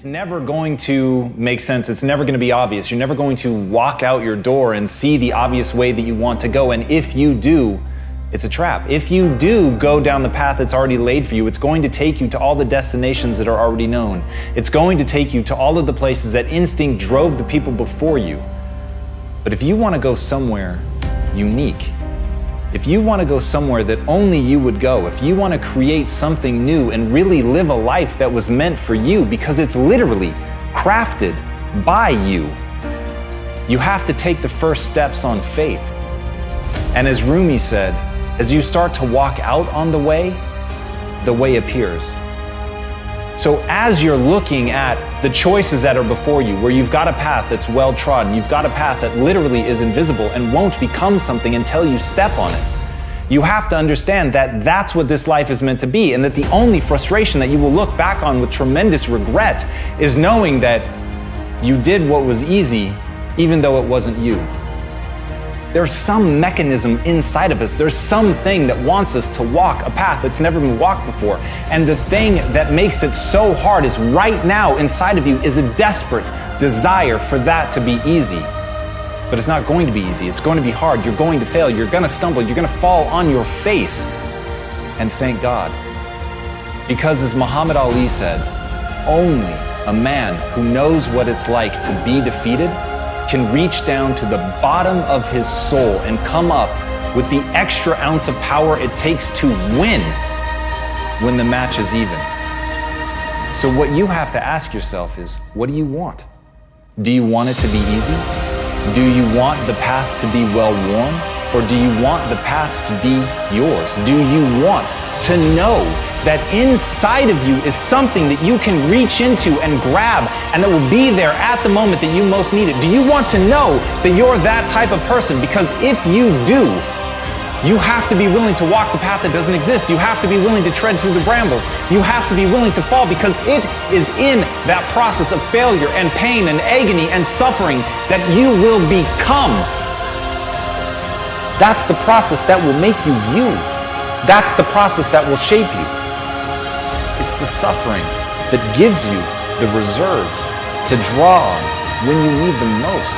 It's never going to make sense. It's never going to be obvious. You're never going to walk out your door and see the obvious way that you want to go. And if you do, it's a trap. If you do go down the path that's already laid for you, it's going to take you to all the destinations that are already known. It's going to take you to all of the places that instinct drove the people before you. But if you want to go somewhere unique, if you want to go somewhere that only you would go, if you want to create something new and really live a life that was meant for you because it's literally crafted by you, you have to take the first steps on faith. And as Rumi said, as you start to walk out on the way appears. So as you're looking at the choices that are before you, where you've got a path that's well trodden, you've got a path that literally is invisible and won't become something until you step on it, you have to understand that that's what this life is meant to be, and that the only frustration that you will look back on with tremendous regret is knowing that you did what was easy, even though it wasn't you. There's some mechanism inside of us. There's something that wants us to walk a path that's never been walked before. And the thing that makes it so hard is right now inside of you is a desperate desire for that to be easy. But it's not going to be easy. It's going to be hard. You're going to fail. You're going to stumble. You're going to fall on your face. And thank God. Because as Muhammad Ali said, only a man who knows what it's like to be defeated can reach down to the bottom of his soul and come up with the extra ounce of power it takes to win when the match is even. So what you have to ask yourself is, what do you want? Do you want it to be easy? Do you want the path to be well-worn? Or do you want the path to be yours? Do you want to know that inside of you is something that you can reach into and grab and that will be there at the moment that you most need it? Do you want to know that you're that type of person? Because if you do, you have to be willing to walk the path that doesn't exist. You have to be willing to tread through the brambles. You have to be willing to fall, because it is in that process of failure and pain and agony and suffering that you will become. That's the process that will make you you. That's the process that will shape you. It's the suffering that gives you the reserves to draw on when you need them most.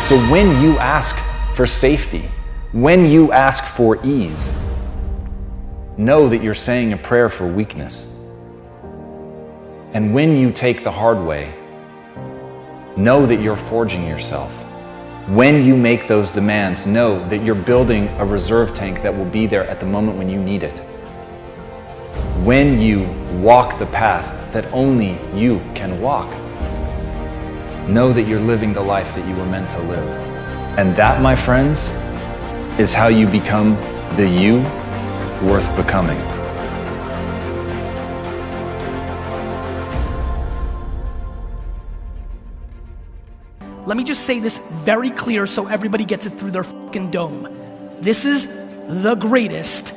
So when you ask for safety, when you ask for ease, know that you're saying a prayer for weakness. And when you take the hard way, know that you're forging yourself. When you make those demands, know that you're building a reserve tank that will be there at the moment when you need it. When you walk the path that only you can walk, know that you're living the life that you were meant to live. And that, my friends, is how you become the you worth becoming. Let me just say this very clear so everybody gets it through their fucking dome. This is the greatest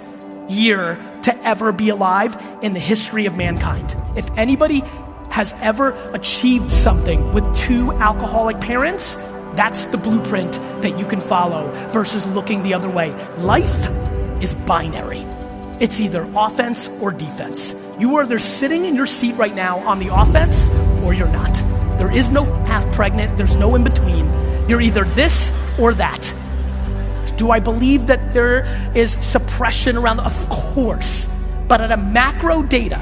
year to ever be alive in the history of mankind. If anybody has ever achieved something with 2 alcoholic parents, that's the blueprint that you can follow versus looking the other way. Life is binary. It's either offense or defense. You are either sitting in your seat right now on the offense or you're not. There is no half pregnant. There's no in between. You're either this or that. Do I believe that there is suppression around? Of course. But at a macro data,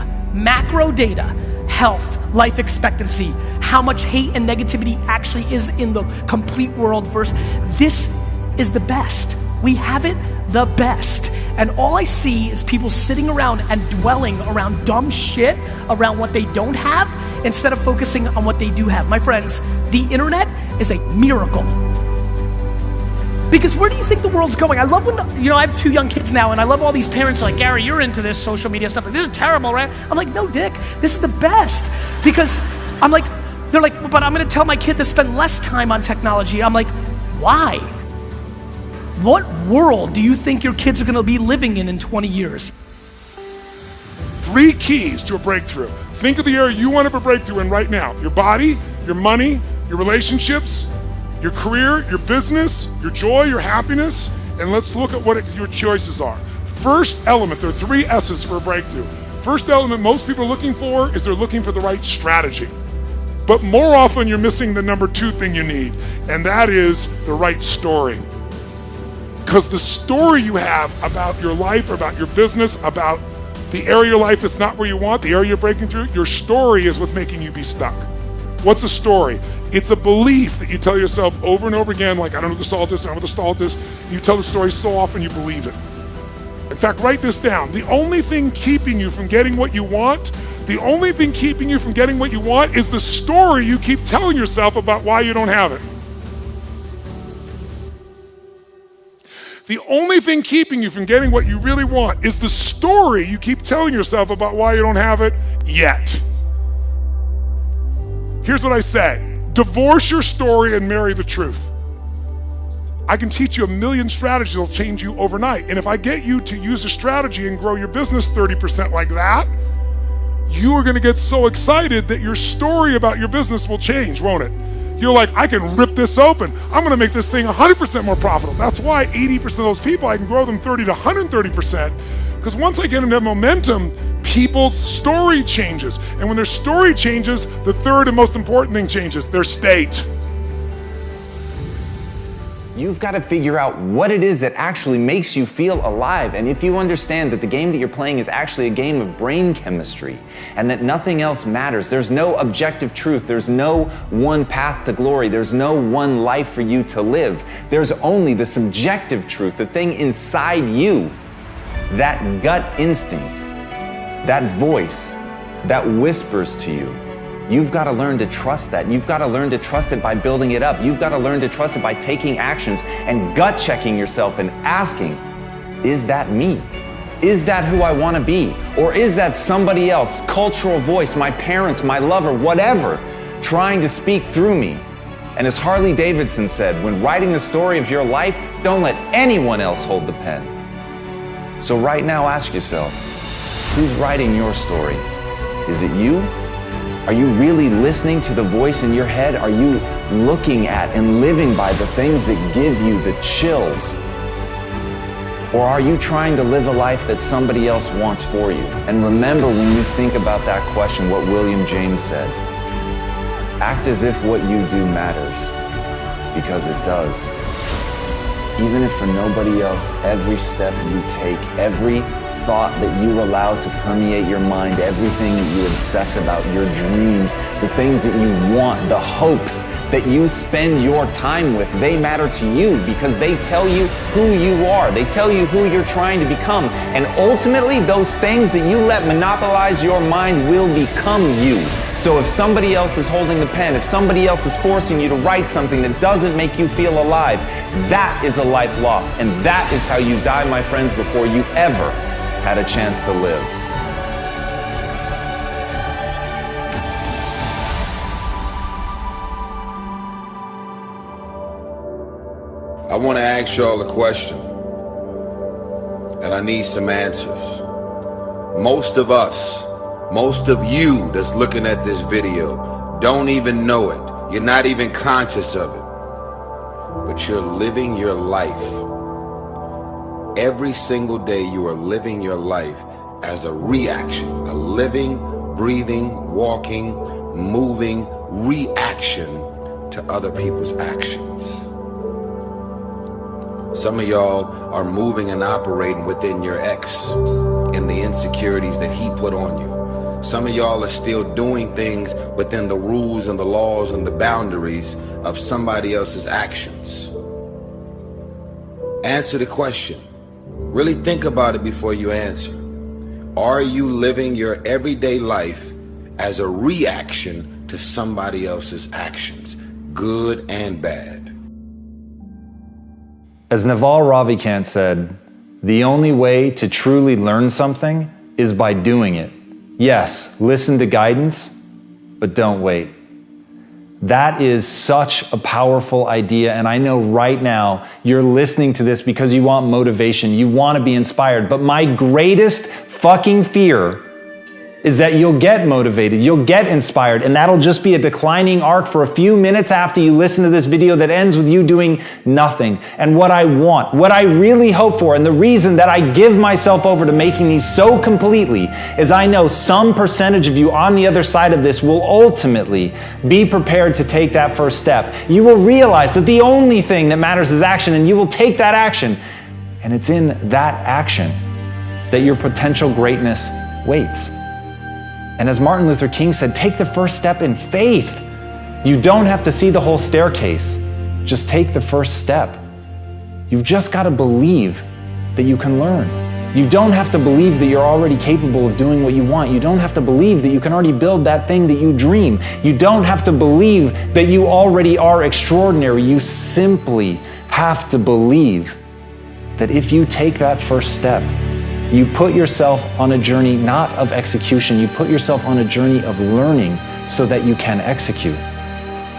health, life expectancy, how much hate and negativity actually is in the complete world versus this is the best. We have it the best. And all I see is people sitting around and dwelling around dumb shit around what they don't have instead of focusing on what they do have. My friends, the internet is a miracle. Because where do you think the world's going? I love when, I have 2 young kids now, and I love all these parents like, Gary, you're into this social media stuff. Like, this is terrible, right? I'm like, no, Dick, this is the best. Because I'm like, they're like, but I'm gonna tell my kid to spend less time on technology. I'm like, why? What world do you think your kids are gonna be living in 20 years? 3 keys to a breakthrough. Think of the area you want to have a breakthrough in right now. Your body, your money, your relationships, your career, your business, your joy, your happiness, and let's look at what your choices are. First element, there are 3 S's for a breakthrough. first element most people are looking for is they're looking for the right strategy. But more often you're missing the number 2 thing you need, and that is the right story. Because the story you have about your life, about your business, about the area of your life that's not where you want, the area you're breaking through, your story is what's making you be stuck. What's a story? It's a belief that you tell yourself over and over again, like, I don't know what the salt is, I don't know what the salt is. You tell the story so often you believe it. In fact, write this down. The only thing keeping you from getting what you want, the only thing keeping you from getting what you want is the story you keep telling yourself about why you don't have it. The only thing keeping you from getting what you really want is the story you keep telling yourself about why you don't have it yet. Here's what I say. Divorce your story and marry the truth. I can teach you a million strategies that'll change you overnight. And if I get you to use a strategy and grow your business 30% like that, you are gonna get so excited that your story about your business will change, won't it? You're like, I can rip this open. I'm gonna make this thing 100% more profitable. That's why 80% of those people, I can grow them 30 to 130%, because once I get them to have momentum, people's story changes. And when their story changes, the third and most important thing changes, their state. You've got to figure out what it is that actually makes you feel alive. And if you understand that the game that you're playing is actually a game of brain chemistry and that nothing else matters, there's no objective truth, there's no one path to glory, there's no one life for you to live. There's only the subjective truth, the thing inside you, that gut instinct, that voice that whispers to you. You've got to learn to trust that. You've got to learn to trust it by building it up. You've got to learn to trust it by taking actions and gut checking yourself and asking, is that me? Is that who I want to be? Or is that somebody else, cultural voice, my parents, my lover, whatever, trying to speak through me? And as Harley Davidson said, when writing the story of your life, don't let anyone else hold the pen. So right now, ask yourself, who's writing your story? Is it you? Are you really listening to the voice in your head? Are you looking at and living by the things that give you the chills? Or are you trying to live a life that somebody else wants for you? And remember, when you think about that question, what William James said, act as if what you do matters, because it does. Even if for nobody else, every step you take, every thought that you allow to permeate your mind, everything that you obsess about, your dreams, the things that you want, the hopes that you spend your time with, they matter to you because they tell you who you are. They tell you who you're trying to become. And ultimately, those things that you let monopolize your mind will become you. So if somebody else is holding the pen, if somebody else is forcing you to write something that doesn't make you feel alive, that is a life lost. And that is how you die, my friends, before you ever had a chance to live. I want to ask y'all a question, and I need some answers. Most of us, most of you that's looking at this video don't even know it. You're not even conscious of it, but you're living your life. Every single day you are living your life as a reaction, a living, breathing, walking, moving reaction to other people's actions. Some of y'all are moving and operating within your ex and the insecurities that he put on you. Some of y'all are still doing things within the rules and the laws and the boundaries of somebody else's actions. Answer the question. Really think about it before you answer. Are you living your everyday life as a reaction to somebody else's actions, good and bad? As Naval Ravikant said, the only way to truly learn something is by doing it. Yes, listen to guidance, but don't wait. That is such a powerful idea, and I know right now you're listening to this because you want motivation, you want to be inspired, but my greatest fucking fear is that you'll get motivated, you'll get inspired, and that'll just be a declining arc for a few minutes after you listen to this video that ends with you doing nothing. And what I want, what I really hope for, and the reason that I give myself over to making these so completely is I know some percentage of you on the other side of this will ultimately be prepared to take that first step. You will realize that the only thing that matters is action, and you will take that action. And it's in that action that your potential greatness waits. And as Martin Luther King said, take the first step in faith. You don't have to see the whole staircase. Just take the first step. You've just got to believe that you can learn. You don't have to believe that you're already capable of doing what you want. You don't have to believe that you can already build that thing that you dream. You don't have to believe that you already are extraordinary. You simply have to believe that if you take that first step, you put yourself on a journey not of execution, you put yourself on a journey of learning so that you can execute.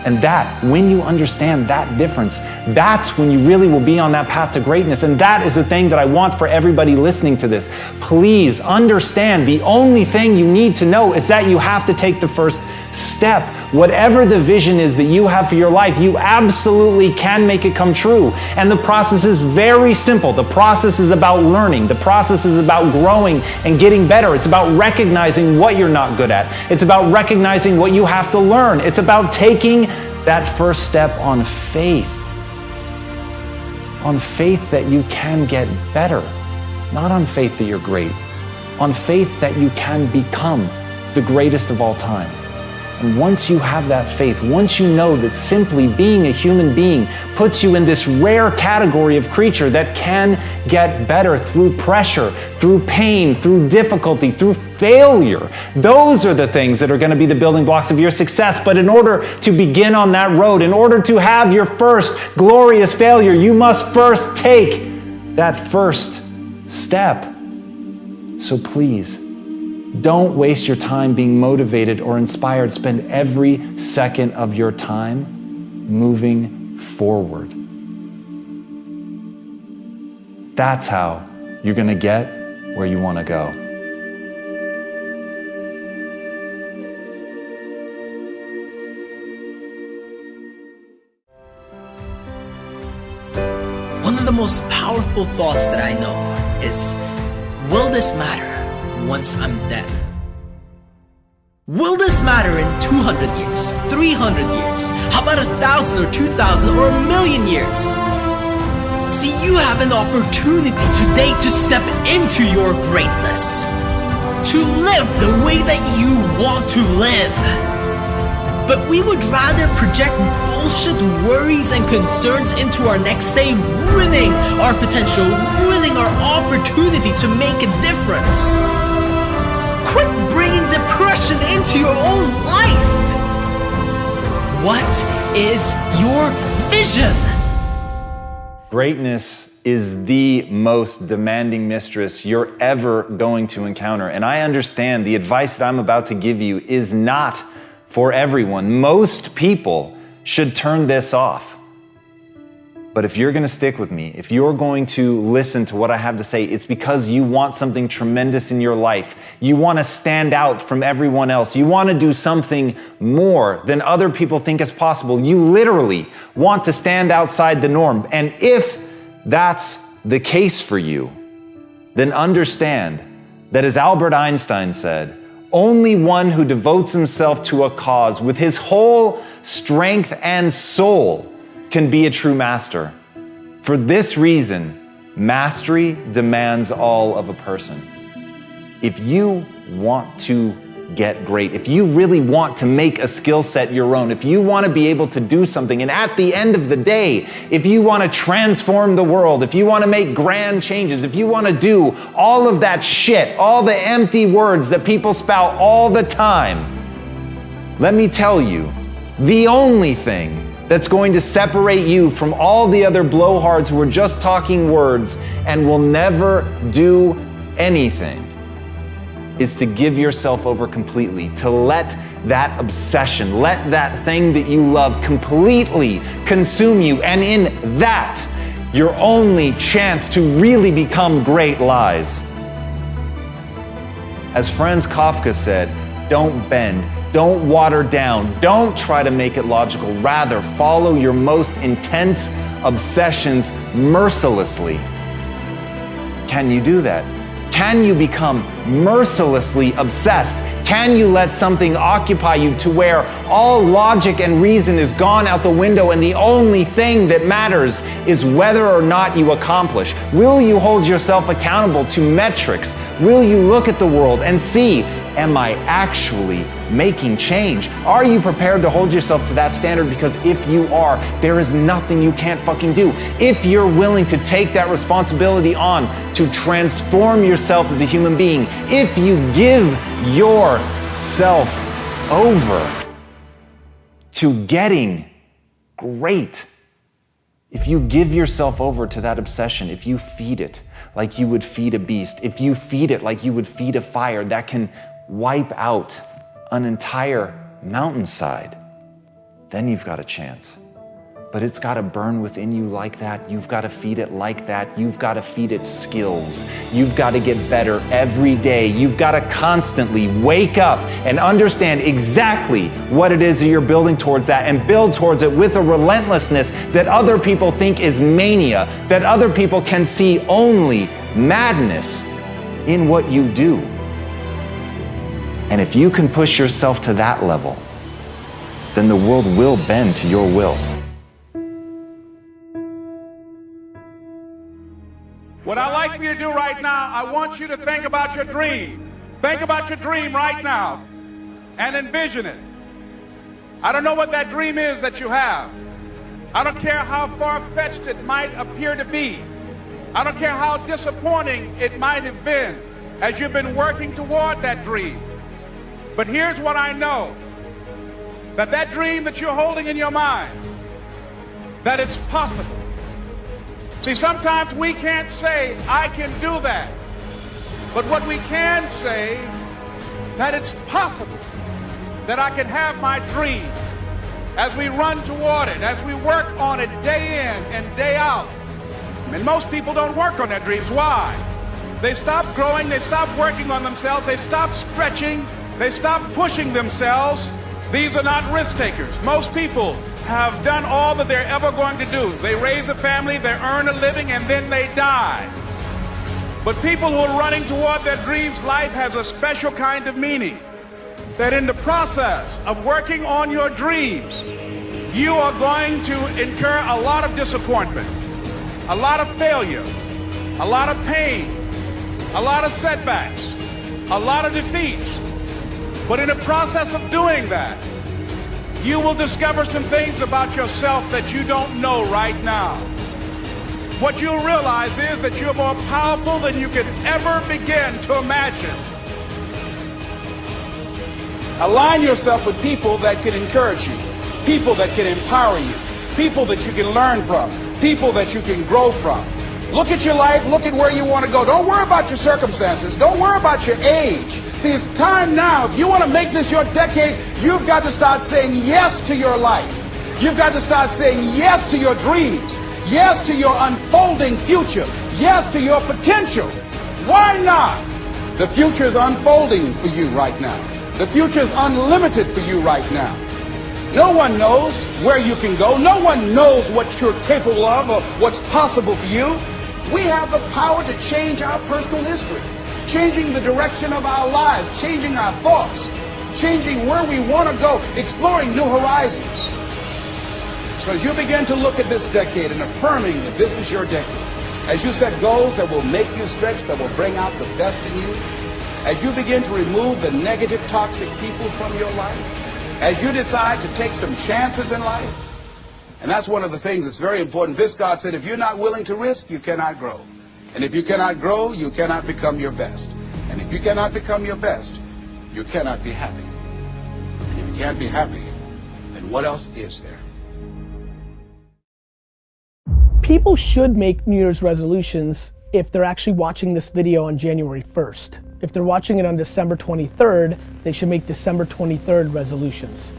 And that, when you understand that difference, that's when you really will be on that path to greatness. And that is the thing that I want for everybody listening to this. Please understand, the only thing you need to know is that you have to take the first step. Whatever the vision is that you have for your life, you absolutely can make it come true. And the process is very simple. The process is about learning. The process is about growing and getting better. It's about recognizing what you're not good at. It's about recognizing what you have to learn. It's about taking that first step on faith. On faith that you can get better. Not on faith that you're great. On faith that you can become the greatest of all time. And once you have that faith, once you know that simply being a human being puts you in this rare category of creature that can get better through pressure, through pain, through difficulty, through failure, those are the things that are going to be the building blocks of your success. But in order to begin on that road, in order to have your first glorious failure, you must first take that first step. So please, don't waste your time being motivated or inspired. Spend every second of your time moving forward. That's how you're going to get where you want to go. One of the most powerful thoughts that I know is, will this matter once I'm dead? Will this matter in 200 years, 300 years? How about 1,000 or 2,000 or 1,000,000 years? See, you have an opportunity today to step into your greatness, to live the way that you want to live. But we would rather project bullshit worries and concerns into our next day, ruining our potential, ruining our opportunity to make a difference. Quit bringing depression into your own life. What is your vision? Greatness is the most demanding mistress you're ever going to encounter. And I understand the advice that I'm about to give you is not for everyone. Most people should turn this off. But if you're going to stick with me, if you're going to listen to what I have to say, it's because you want something tremendous in your life. You want to stand out from everyone else. You want to do something more than other people think is possible. You literally want to stand outside the norm. And if that's the case for you, then understand that, as Albert Einstein said, only one who devotes himself to a cause with his whole strength and soul can be a true master. For this reason, mastery demands all of a person. If you want to get great, if you really want to make a skill set your own, if you want to be able to do something, and at the end of the day, if you want to transform the world, if you want to make grand changes, if you want to do all of that shit, all the empty words that people spout all the time, let me tell you, the only thing that's going to separate you from all the other blowhards who are just talking words and will never do anything is to give yourself over completely, to let that obsession, let that thing that you love completely consume you. And in that, your only chance to really become great lies. As Franz Kafka said, don't bend, don't water down, don't try to make it logical. Rather, follow your most intense obsessions mercilessly. Can you do that? Can you become mercilessly obsessed? Can you let something occupy you to where all logic and reason is gone out the window and the only thing that matters is whether or not you accomplish? Will you hold yourself accountable to metrics? Will you look at the world and see, am I actually making change? Are you prepared to hold yourself to that standard? Because if you are, there is nothing you can't fucking do. If you're willing to take that responsibility on to transform yourself as a human being, if you give yourself over to getting great, if you give yourself over to that obsession, if you feed it like you would feed a beast, if you feed it like you would feed a fire that can wipe out an entire mountainside, then you've got a chance. But it's got to burn within you like that. You've got to feed it like that. You've got to feed it skills. You've got to get better every day. You've got to constantly wake up and understand exactly what it is that you're building towards that, and build towards it with a relentlessness that other people think is mania, that other people can see only madness in what you do. And if you can push yourself to that level, then the world will bend to your will. What I'd like for you to do right now, I want you to think about your dream. Think about your dream right now and envision it. I don't know what that dream is that you have. I don't care how far-fetched it might appear to be. I don't care how disappointing it might have been as you've been working toward that dream. But here's what I know, that dream that you're holding in your mind, that it's possible. See, sometimes we can't say, I can do that. But what we can say, that it's possible that I can have my dream as we run toward it, as we work on it day in and day out. And most people don't work on their dreams. Why? They stop growing, they stop working on themselves, they stop stretching, they stop pushing themselves. These are not risk takers. Most people have done all that they're ever going to do. They raise a family, they earn a living, and then they die. But people who are running toward their dreams, life has a special kind of meaning. That in the process of working on your dreams, you are going to incur a lot of disappointment, a lot of failure, a lot of pain, a lot of setbacks, a lot of defeats. But in the process of doing that, you will discover some things about yourself that you don't know right now. What you'll realize is that you're more powerful than you could ever begin to imagine. Align yourself with people that can encourage you, people that can empower you, people that you can learn from, people that you can grow from. Look at your life, look at where you want to go. Don't worry about your circumstances. Don't worry about your age. See, it's time now. If you want to make this your decade, you've got to start saying yes to your life. You've got to start saying yes to your dreams, yes to your unfolding future, yes to your potential. Why not? The future is unfolding for you right now. The future is unlimited for you right now. No one knows where you can go. No one knows what you're capable of or what's possible for you. We have the power to change our personal history, changing the direction of our lives, changing our thoughts, changing where we want to go, exploring new horizons. So as you begin to look at this decade and affirming that this is your decade, as you set goals that will make you stretch, that will bring out the best in you, as you begin to remove the negative, toxic people from your life, as you decide to take some chances in life. And that's one of the things that's very important. Viscott said, if you're not willing to risk, you cannot grow. And if you cannot grow, you cannot become your best. And if you cannot become your best, you cannot be happy. And if you can't be happy, then what else is there? People should make New Year's resolutions if they're actually watching this video on January 1st. If they're watching it on December 23rd, they should make December 23rd resolutions.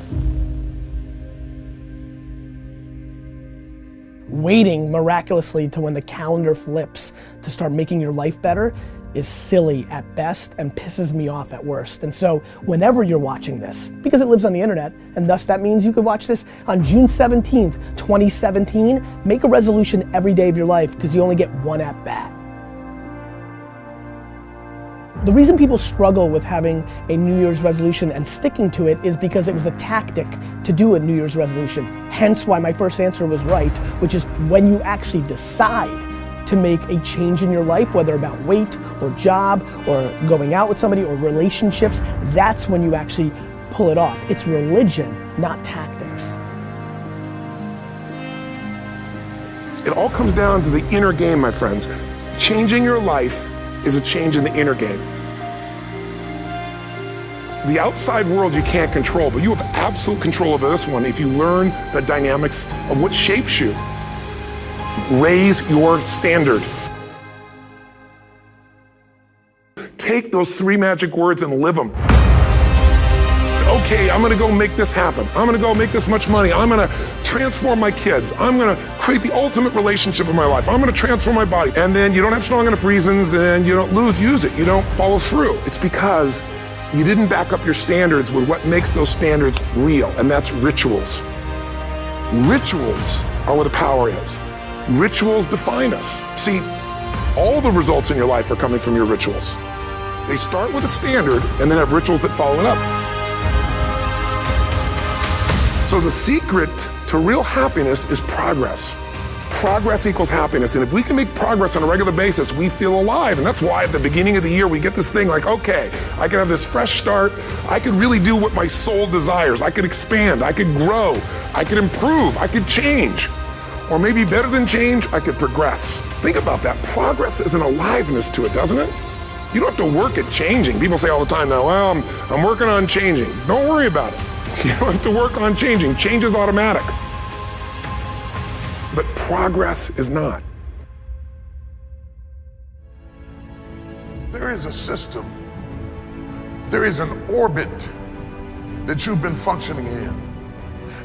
Waiting miraculously to when the calendar flips to start making your life better is silly at best and pisses me off at worst. And so whenever you're watching this, because it lives on the internet, and thus that means you could watch this on June 17th, 2017, make a resolution every day of your life because you only get one at bat. The reason people struggle with having a New Year's resolution and sticking to it is because it was a tactic to do a New Year's resolution. Hence why my first answer was right, which is when you actually decide to make a change in your life, whether about weight or job or going out with somebody or relationships, that's when you actually pull it off. It's religion, not tactics. It all comes down to the inner game, my friends. Changing your life is a change in the inner game. The outside world you can't control, but you have absolute control over this one if you learn the dynamics of what shapes you. Raise your standard. Take those 3 magic words and live them. Okay, I'm gonna go make this happen. I'm gonna go make this much money. I'm gonna transform my kids. I'm gonna create the ultimate relationship of my life. I'm gonna transform my body. And then you don't have strong enough reasons and you don't use it. You don't follow through. It's because you didn't back up your standards with what makes those standards real, and that's rituals. Rituals are where the power is. Rituals define us. See, all the results in your life are coming from your rituals. They start with a standard and then have rituals that follow it up. So the secret to real happiness is progress. Progress equals happiness, and if we can make progress on a regular basis, we feel alive, and that's why at the beginning of the year we get this thing like, okay, I can have this fresh start, I could really do what my soul desires, I could expand, I could grow, I could improve, I could change. Or maybe better than change, I could progress. Think about that. Progress is an aliveness to it, doesn't it? You don't have to work at changing. People say all the time now, well, I'm working on changing. Don't worry about it. You don't have to work on changing. Change is automatic. But progress is not. There is a system, there is an orbit that you've been functioning in,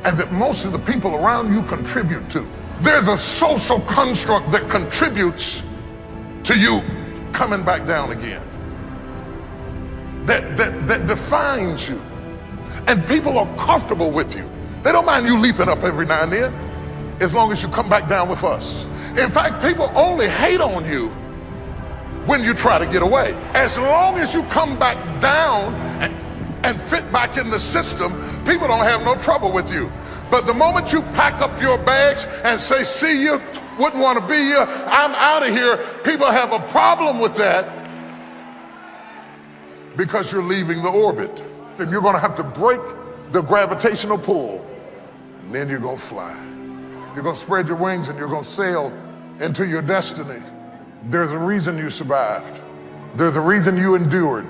and that most of the people around you contribute to. There's a social construct that contributes to you coming back down again. That defines you. And people are comfortable with you. They don't mind you leaping up every now and then, as long as you come back down with us. In fact, people only hate on you when you try to get away. As long as you come back down and fit back in the system, people don't have no trouble with you. But the moment you pack up your bags and say, see you, wouldn't want to be here, I'm out of here, people have a problem with that because you're leaving the orbit. And you're going to have to break the gravitational pull, and then you're going to fly. You're going to spread your wings and you're going to sail into your destiny. There's a reason you survived. There's a reason you endured.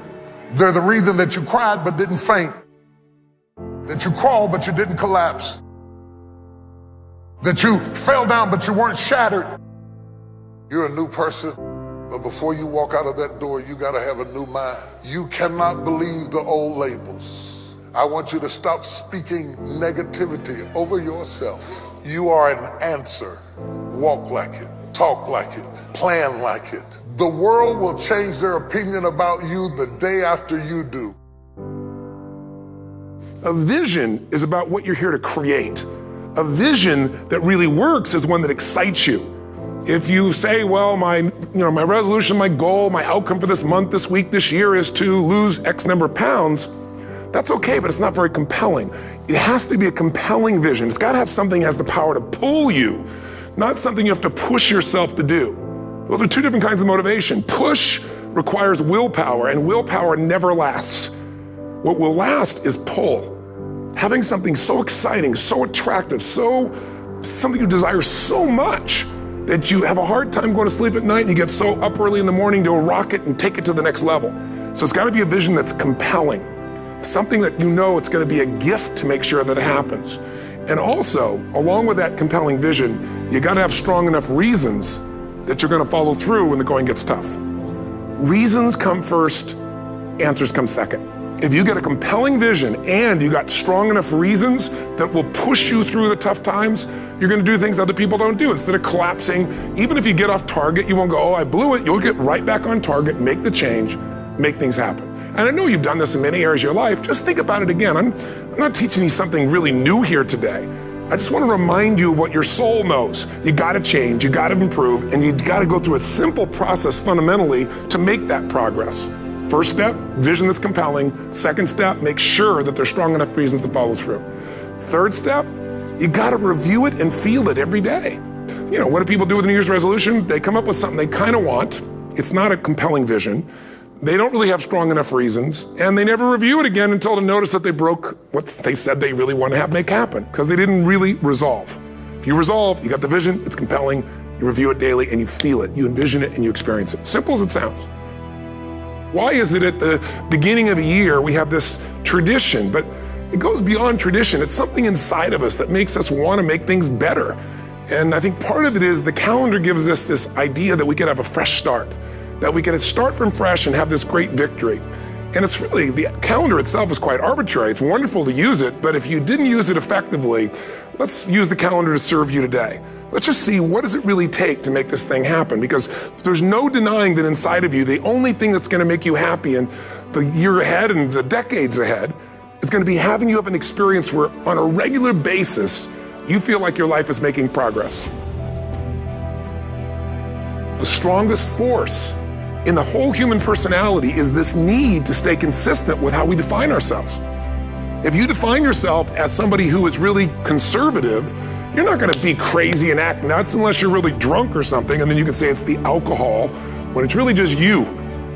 There's a reason that you cried but didn't faint. That you crawled but you didn't collapse. That you fell down but you weren't shattered. You're a new person, but before you walk out of that door, you got to have a new mind. You cannot believe the old labels. I want you to stop speaking negativity over yourself. You are an answer. Walk like it, talk like it, plan like it. The world will change their opinion about you the day after you do. A vision is about what you're here to create. A vision that really works is one that excites you. If you say, well, my resolution, my goal, my outcome for this month, this week, this year is to lose X number of pounds, that's okay, but it's not very compelling. It has to be a compelling vision. It's got to have something that has the power to pull you, not something you have to push yourself to do. Those are two different kinds of motivation. Push requires willpower, and willpower never lasts. What will last is pull. Having something so exciting, so attractive, something you desire so much that you have a hard time going to sleep at night and you get so up early in the morning to rock it and take it to the next level. So it's got to be a vision that's compelling. Something that you know it's going to be a gift to make sure that it happens. And also, along with that compelling vision, you got to have strong enough reasons that you're going to follow through when the going gets tough. Reasons come first, answers come second. If you get a compelling vision and you got strong enough reasons that will push you through the tough times, you're gonna do things other people don't do. Instead of collapsing, even if you get off target, you won't go, oh, I blew it. You'll get right back on target, make the change, make things happen. And I know you've done this in many areas of your life. Just think about it again. I'm not teaching you something really new here today. I just want to remind you of what your soul knows. You gotta change, you gotta improve, and you gotta go through a simple process fundamentally to make that progress. First step, vision that's compelling. Second step, make sure that there's strong enough reasons to follow through. Third step, you gotta review it and feel it every day. You know, what do people do with a New Year's resolution? They come up with something they kind of want. It's not a compelling vision. They don't really have strong enough reasons, and they never review it again until to notice that they broke what they said they really want to have make happen, because they didn't really resolve. If you resolve, you got the vision, it's compelling, you review it daily, and you feel it, you envision it, and you experience it. Simple as it sounds. Why is it at the beginning of a year we have this tradition, but it goes beyond tradition. It's something inside of us that makes us want to make things better. And I think part of it is the calendar gives us this idea that we could have a fresh start, that we can start from fresh and have this great victory. And it's really, the calendar itself is quite arbitrary. It's wonderful to use it, but if you didn't use it effectively, let's use the calendar to serve you today. Let's just see, what does it really take to make this thing happen? Because there's no denying that inside of you, the only thing that's gonna make you happy in the year ahead and the decades ahead is gonna be having you have an experience where on a regular basis, you feel like your life is making progress. The strongest force in the whole human personality is this need to stay consistent with how we define ourselves. If you define yourself as somebody who is really conservative, you're not gonna be crazy and act nuts unless you're really drunk or something, and then you can say it's the alcohol, when it's really just you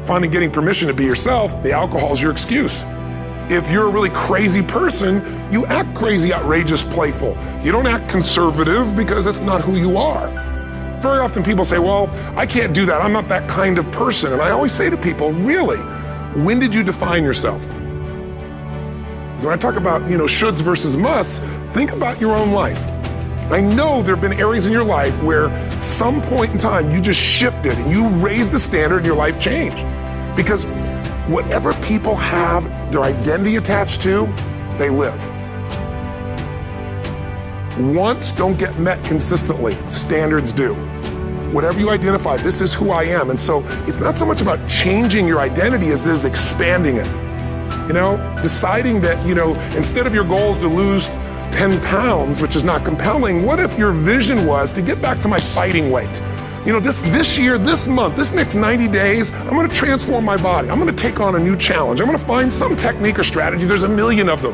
finally getting permission to be yourself. The alcohol is your excuse. If you're a really crazy person, you act crazy, outrageous, playful. You don't act conservative because that's not who you are. Very often people say, well, I can't do that. I'm not that kind of person. And I always say to people, really, when did you define yourself? When I talk about, shoulds versus musts, think about your own life. I know there have been areas in your life where some point in time you just shifted and you raised the standard and your life changed. Because whatever people have their identity attached to, they live. Wants don't get met consistently, standards do. Whatever you identify, this is who I am. And so it's not so much about changing your identity as it is expanding it. Deciding that, instead of your goal is to lose 10 pounds, which is not compelling, what if your vision was to get back to my fighting weight? This year, this month, this next 90 days, I'm gonna transform my body. I'm gonna take on a new challenge. I'm gonna find some technique or strategy, there's a million of them,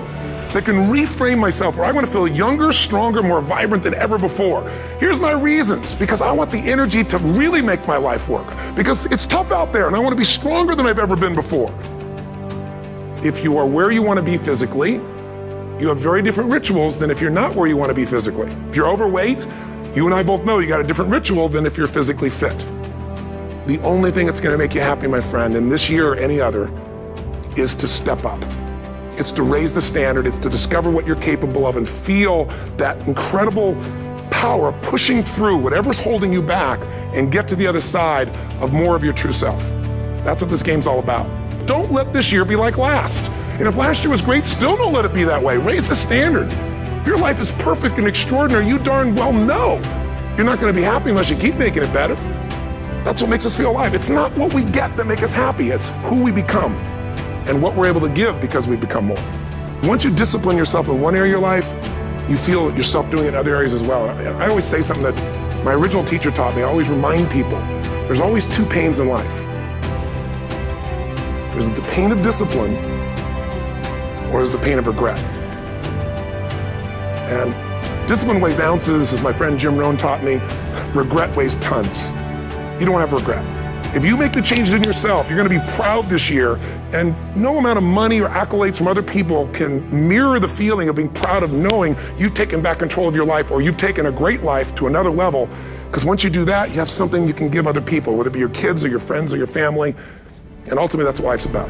that can reframe myself where I want to feel younger, stronger, more vibrant than ever before. Here's my reasons, because I want the energy to really make my life work, because it's tough out there and I want to be stronger than I've ever been before. If you are where you want to be physically, you have very different rituals than if you're not where you want to be physically. If you're overweight, you and I both know you got a different ritual than if you're physically fit. The only thing that's going to make you happy, my friend, in this year or any other, is to step up. It's to raise the standard, it's to discover what you're capable of and feel that incredible power of pushing through whatever's holding you back and get to the other side of more of your true self. That's what this game's all about. Don't let this year be like last. And if last year was great, still don't let it be that way. Raise the standard. If your life is perfect and extraordinary, you darn well know you're not gonna be happy unless you keep making it better. That's what makes us feel alive. It's not what we get that makes us happy, it's who we become and what we're able to give because we become more. Once you discipline yourself in one area of your life, you feel yourself doing it in other areas as well. I always say something that my original teacher taught me. I always remind people, there's always two pains in life. There's the pain of discipline, or there's the pain of regret. And discipline weighs ounces, as my friend Jim Rohn taught me. Regret weighs tons. You don't have regret. If you make the changes in yourself, you're gonna be proud this year, and no amount of money or accolades from other people can mirror the feeling of being proud of knowing you've taken back control of your life, or you've taken a great life to another level. Because once you do that, you have something you can give other people, whether it be your kids or your friends or your family, and ultimately that's what life's about.